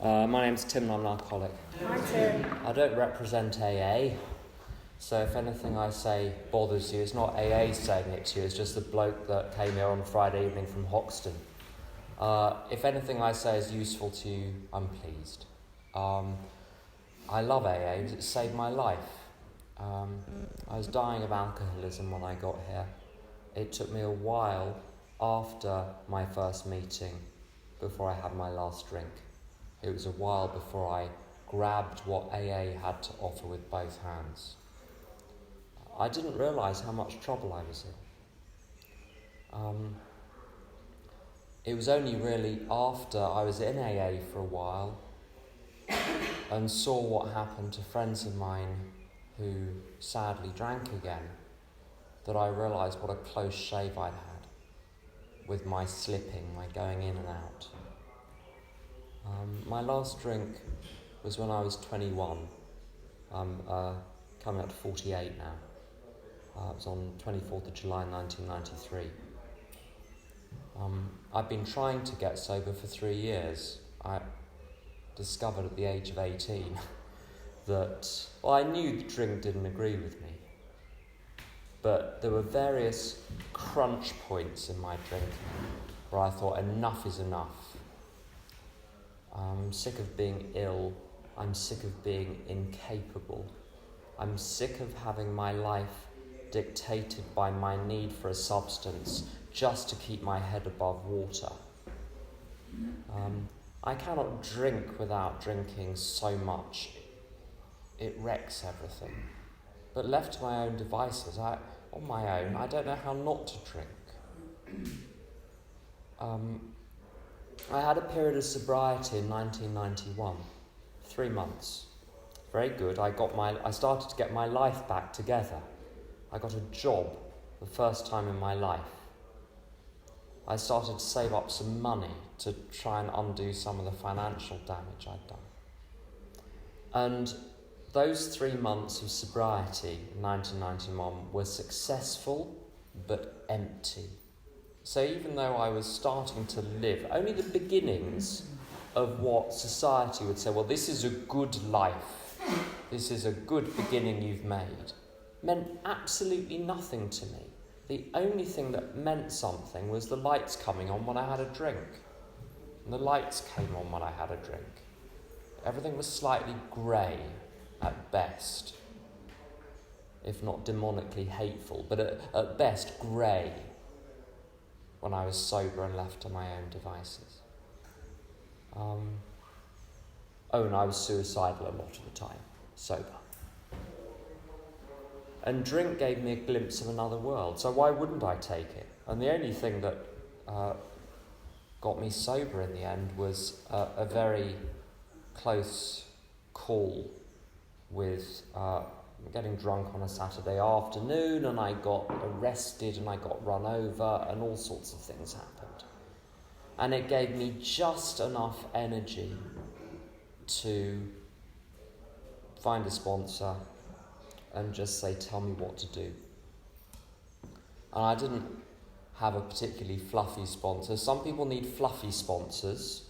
My name's Tim and I'm an alcoholic. Hi Tim. I don't represent AA, so if anything I say bothers you, it's not AA saying it to you, it's just the bloke that came here on Friday evening from Hoxton. If anything I say is useful to you, I'm pleased. I love AA because it saved my life. I was dying of alcoholism when I got here. It took me a while after my first meeting before I had my last drink. It was a while before I grabbed what AA had to offer with both hands. I didn't realise how much trouble I was in. It was only really after I was in AA for a while and saw what happened to friends of mine who sadly drank again that I realised what a close shave I'd had with my slipping, my going in and out. My last drink was when I was 21. I'm coming up to 48 now. It was on 24th of July 1993. I've been trying to get sober for 3 years. I discovered at the age of 18 that, I knew the drink didn't agree with me, but there were various crunch points in my drinking where I thought enough is enough. I'm sick of being ill. I'm sick of being incapable. I'm sick of having my life dictated by my need for a substance just to keep my head above water. I cannot drink without drinking so much. It wrecks everything. But left to my own devices, on my own, I don't know how not to drink. I had a period of sobriety in 1991, 3 months. Very good. I started to get my life back together. I got a job the first time in my life. I started to save up some money to try and undo some of the financial damage I'd done. And those 3 months of sobriety in 1991 were successful but empty. So even though I was starting to live, only the beginnings of what society would say, well, this is a good life, this is a good beginning you've made, meant absolutely nothing to me. The only thing that meant something was the lights coming on when I had a drink. And the lights came on when I had a drink. Everything was slightly grey at best, if not demonically hateful, but at best grey when I was sober and left to my own devices. And I was suicidal a lot of the time, sober. And drink gave me a glimpse of another world, so why wouldn't I take it? And the only thing that got me sober in the end was a very close call with getting drunk on a Saturday afternoon, and I got arrested and I got run over and all sorts of things happened. And it gave me just enough energy to find a sponsor and just say, tell me what to do. And I didn't have a particularly fluffy sponsor. Some people need fluffy sponsors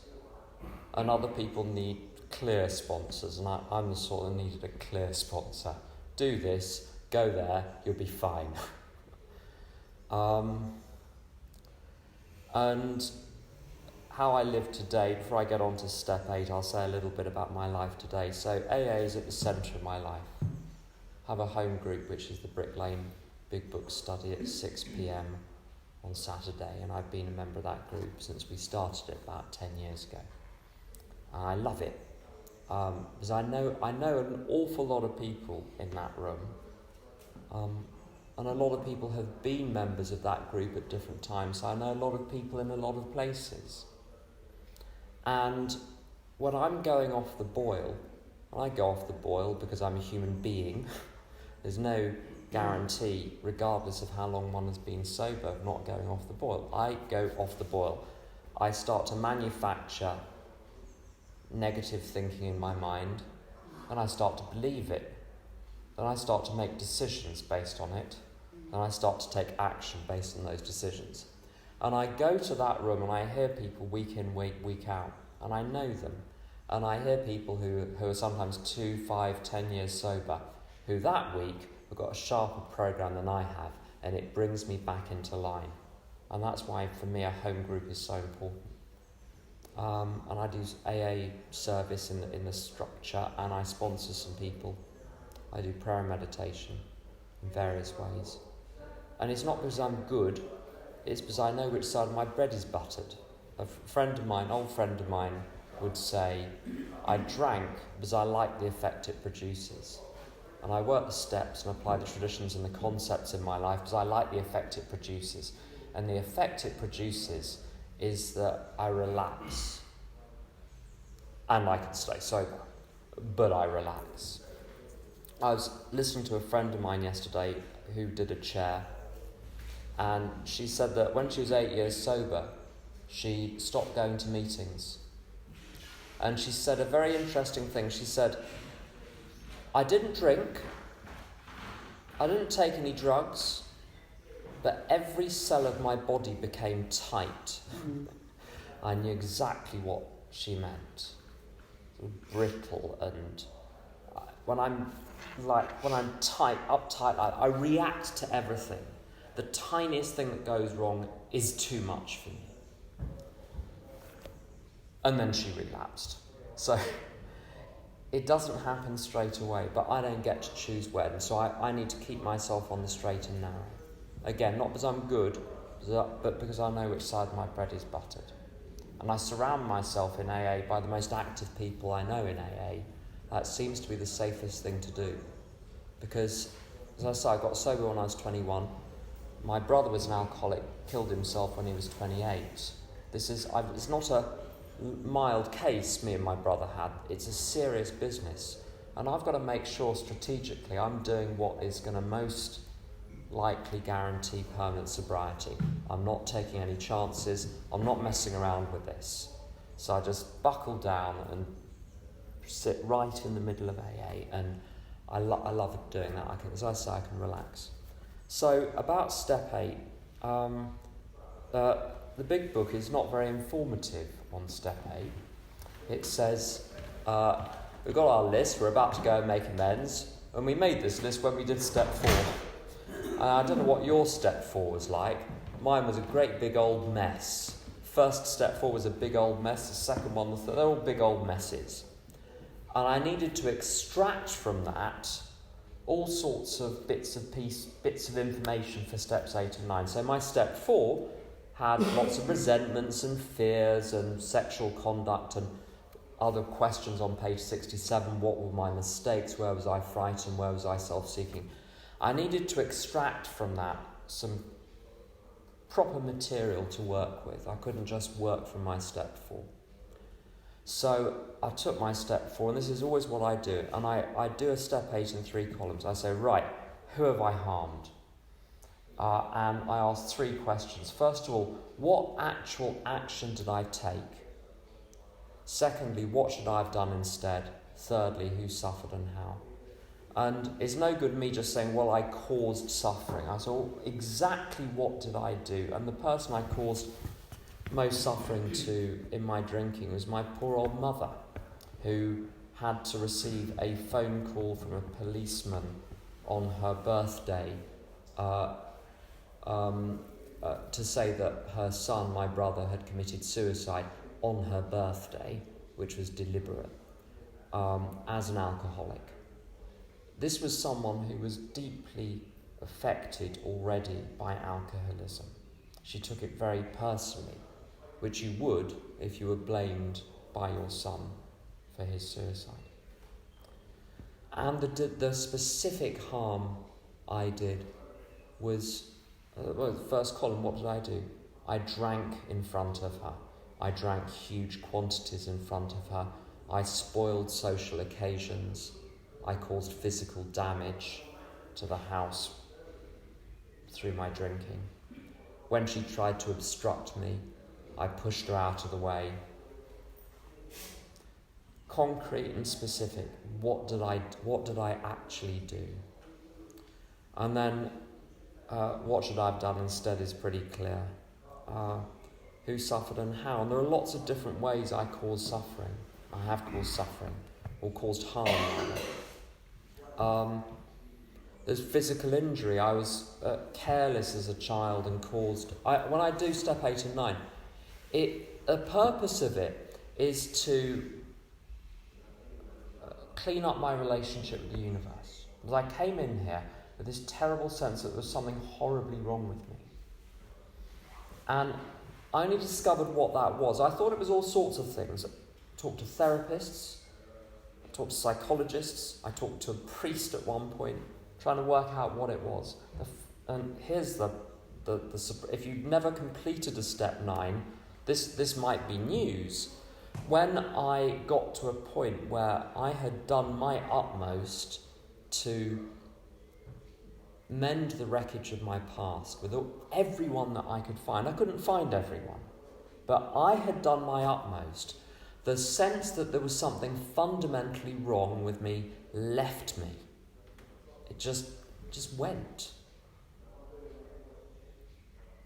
and other people need clear sponsors, and I'm the sort that needed a clear sponsor. Do this, go there, you'll be fine. And how I live today, before I get on to step 8, I'll say a little bit about my life today. So AA is at the centre of my life. I have a home group, which is the Brick Lane Big Book Study at 6 p.m. on Saturday, and I've been a member of that group since we started it about 10 years ago. And I love it. Because I know an awful lot of people in that room, and a lot of people have been members of that group at different times, so I know a lot of people in a lot of places. And when I'm going off the boil, and I go off the boil because I'm a human being, there's no guarantee, regardless of how long one has been sober, of not going off the boil. I go off the boil. I start to manufacture negative thinking in my mind, and I start to believe it. Then I start to make decisions based on it, and I start to take action based on those decisions. And I go to that room and I hear people week in, week out, and I know them. And I hear people who are sometimes 2, 5, 10 years sober, who that week have got a sharper program than I have, and it brings me back into line. And that's why, for me, a home group is so important. And I do AA service in the structure, and I sponsor some people. I do prayer and meditation in various ways. And it's not because I'm good, it's because I know which side of my bread is buttered. A friend of mine, old friend of mine, would say, I drank because I like the effect it produces. And I work the steps and apply the traditions and the concepts in my life because I like the effect it produces. And the effect it produces is that I relax. And I can stay sober, but I relax. I was listening to a friend of mine yesterday who did a chair, and she said that when she was 8 years sober, she stopped going to meetings. And she said a very interesting thing. She said, I didn't drink, I didn't take any drugs, but every cell of my body became tight. I knew exactly what she meant. Brittle, and when I'm tight, uptight, I react to everything. The tiniest thing that goes wrong is too much for me. And then she relapsed. So it doesn't happen straight away, but I don't get to choose when. So I need to keep myself on the straight and narrow. Again, not because I'm good, but because I know which side my bread is buttered. And I surround myself in AA by the most active people I know in AA. That seems to be the safest thing to do. Because, as I say, I got sober when I was 21. My brother was an alcoholic, killed himself when he was 28. It's not a mild case me and my brother had. It's a serious business. And I've got to make sure strategically I'm doing what is going to most likely guarantee permanent sobriety. I'm not taking any chances. I'm not messing around with this. So I just buckle down and sit right in the middle of AA, and I love doing that. As I say, I can relax. So about step 8, the big book is not very informative on step 8. It says, we've got our list, we're about to go and make amends, and we made this list when we did step 4. I don't know what your step 4 was like. Mine was a great big old mess. First step 4 was a big old mess, the second one, the third, they're all big old messes. And I needed to extract from that all sorts of bits of information for steps 8 and 9. So my step 4 had lots of resentments and fears and sexual conduct and other questions on page 67. What were my mistakes? Where was I frightened? Where was I self-seeking? I needed to extract from that some proper material to work with. I couldn't just work from my step 4. So I took my step 4, and this is always what I do, and I do a step 8 in 3 columns. I say, right, who have I harmed? And I ask 3 questions. First of all, what actual action did I take? Secondly, what should I have done instead? Thirdly, who suffered and how? And it's no good me just saying, well, I caused suffering. I said, well, exactly what did I do? And the person I caused most suffering to in my drinking was my poor old mother, who had to receive a phone call from a policeman on her birthday to say that her son, my brother, had committed suicide on her birthday, which was deliberate, as an alcoholic. This was someone who was deeply affected already by alcoholism. She took it very personally, which you would if you were blamed by your son for his suicide. And the specific harm I did was, the first column, what did I do? I drank in front of her. I drank huge quantities in front of her. I spoiled social occasions. I caused physical damage to the house through my drinking. When she tried to obstruct me, I pushed her out of the way. Concrete and specific, what did I actually do? And then what should I have done instead is pretty clear. Who suffered and how? And there are lots of different ways I cause suffering. I have caused suffering or caused harm. There's physical injury. I was careless as a child and caused... when I do step 8 and 9, the purpose of it is to clean up my relationship with the universe. Because I came in here with this terrible sense that there was something horribly wrong with me. And I only discovered what that was. I thought it was all sorts of things. I talked to therapists, I talked to psychologists, I talked to a priest at one point, trying to work out what it was. And here's the if you've never completed a step 9, this might be news. When I got to a point where I had done my utmost to mend the wreckage of my past with everyone that I could find. I couldn't find everyone, but I had done my utmost. The sense that there was something fundamentally wrong with me left me. It just went.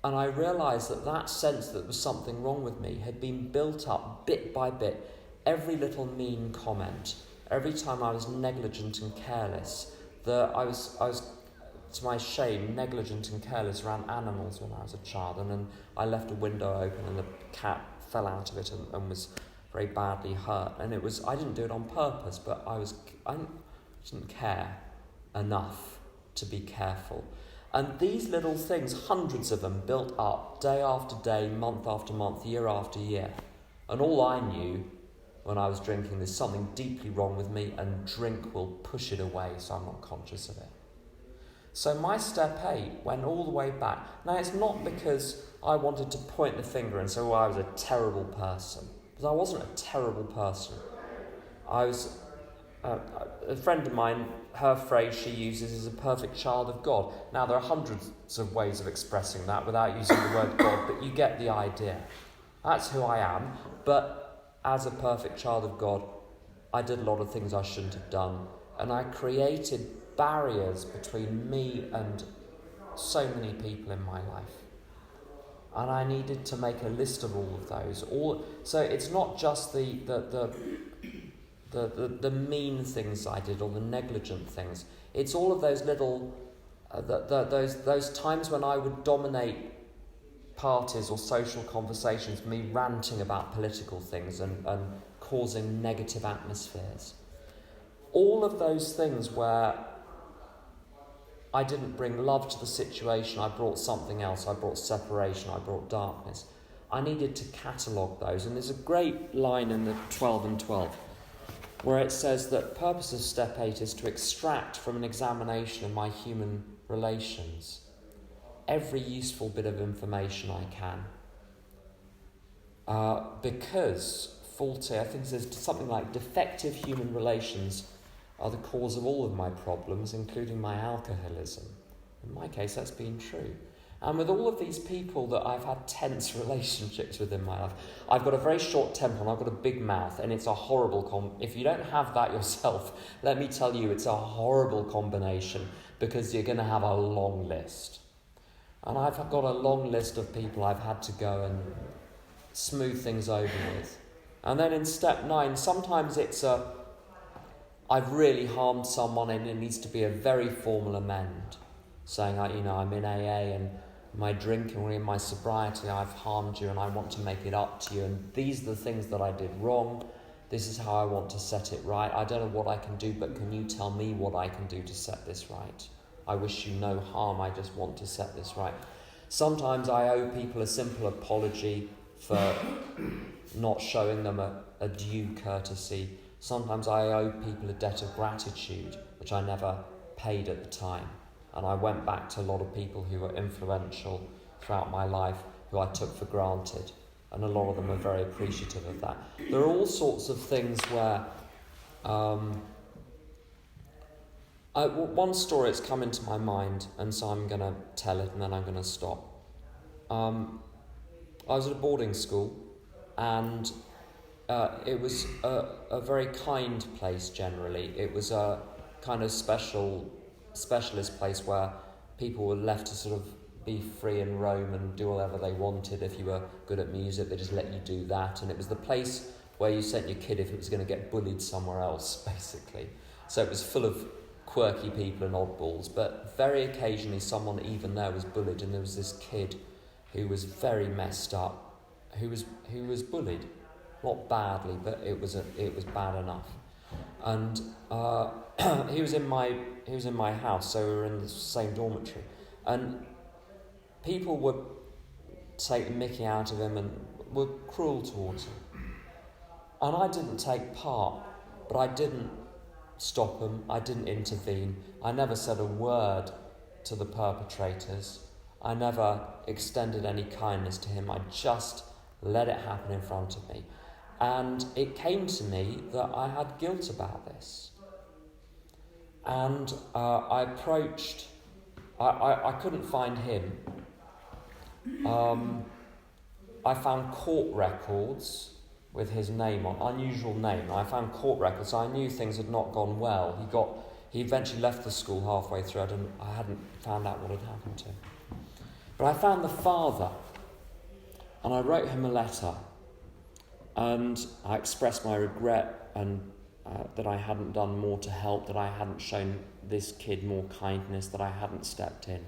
And I realised that sense that there was something wrong with me had been built up bit by bit. Every little mean comment, every time I was negligent and careless, I was to my shame, negligent and careless around animals when I was a child, and then I left a window open and the cat fell out of it and was very badly hurt. And I didn't do it on purpose, but I didn't care enough to be careful. And these little things, hundreds of them, built up day after day, month after month, year after year. And all I knew when I was drinking, there's something deeply wrong with me, and drink will push it away so I'm not conscious of it. So my step 8 went all the way back. Now, it's not because I wanted to point the finger and say, I was a terrible person. Because I wasn't a terrible person. I was... a friend of mine, her phrase she uses is a perfect child of God. Now, there are hundreds of ways of expressing that without using the word God, but you get the idea. That's who I am. But as a perfect child of God, I did a lot of things I shouldn't have done. And I created barriers between me and so many people in my life. And I needed to make a list of all of those. So it's not just the mean things I did or the negligent things. It's all of those little those times when I would dominate parties or social conversations, me ranting about political things and causing negative atmospheres. All of those things where I didn't bring love to the situation, I brought something else, I brought separation, I brought darkness. I needed to catalogue those, and there's a great line in the 12 and 12 where it says that the purpose of step 8 is to extract from an examination of my human relations every useful bit of information I can. Because faulty, I think it says something like defective human relations are the cause of all of my problems, including my alcoholism. In my case, that's been true. And with all of these people that I've had tense relationships with in my life, I've got a very short temper and I've got a big mouth, and it's a horrible if you don't have that yourself, let me tell you, it's a horrible combination, because you're going to have a long list. And I've got a long list of people I've had to go and smooth things over with. And then in step 9, sometimes it's I've really harmed someone and it needs to be a very formal amend, saying, I'm in AA and my drinking or in my sobriety I've harmed you and I want to make it up to you, and these are the things that I did wrong. This is how I want to set it right. I don't know what I can do, but can you tell me what I can do to set this right? I wish you no harm, I just want to set this right. Sometimes I owe people a simple apology for not showing them a due courtesy. Sometimes I owe people a debt of gratitude, which I never paid at the time. And I went back to a lot of people who were influential throughout my life, who I took for granted. And a lot of them are very appreciative of that. There are all sorts of things where... one story that's come into my mind, and so I'm going to tell it and then I'm going to stop. I was at a boarding school, and it was a very kind place generally. It was a kind of specialist place where people were left to sort of be free and roam and do whatever they wanted. If you were good at music, they just let you do that. And it was the place where you sent your kid if it was going to get bullied somewhere else, basically. So it was full of quirky people and oddballs, but very occasionally someone even there was bullied, and there was this kid who was very messed up, who was bullied, not badly, but it was bad enough. And he was in my house, so we were in the same dormitory, and people would take the mickey out of him and were cruel towards him. And I didn't take part, but I didn't stop them, I didn't intervene, I never said a word to the perpetrators, I never extended any kindness to him, I just let it happen in front of me. And it came to me that I had guilt about this. And I approached, I couldn't find him. I found court records with his name on, unusual name. I found court records, so I knew things had not gone well. He eventually left the school halfway through. I hadn't found out what had happened to him. But I found the father, and I wrote him a letter, and I expressed my regret and that I hadn't done more to help, that I hadn't shown this kid more kindness, that I hadn't stepped in.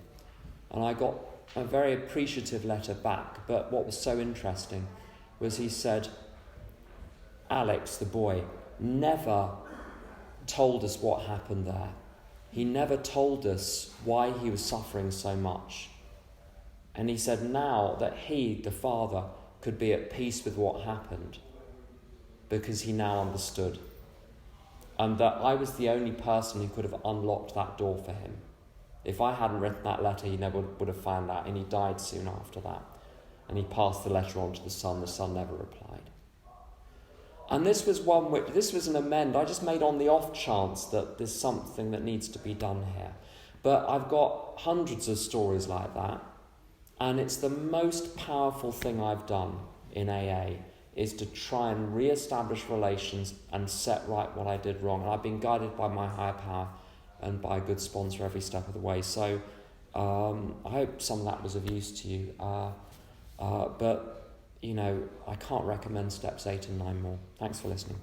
And I got a very appreciative letter back, but what was so interesting was he said, Alex, the boy, never told us what happened there. He never told us why he was suffering so much. And he said now that he, the father, could be at peace with what happened because he now understood. And that I was the only person who could have unlocked that door for him. If I hadn't written that letter, he never would have found out, and he died soon after that. And he passed the letter on to the son never replied. And this was an amend I just made on the off chance that there's something that needs to be done here. But I've got hundreds of stories like that, and it's the most powerful thing I've done in AA, is to try and re-establish relations and set right what I did wrong. And I've been guided by my higher power and by a good sponsor every step of the way. So I hope some of that was of use to you. But, I can't recommend steps 8 and 9 more. Thanks for listening.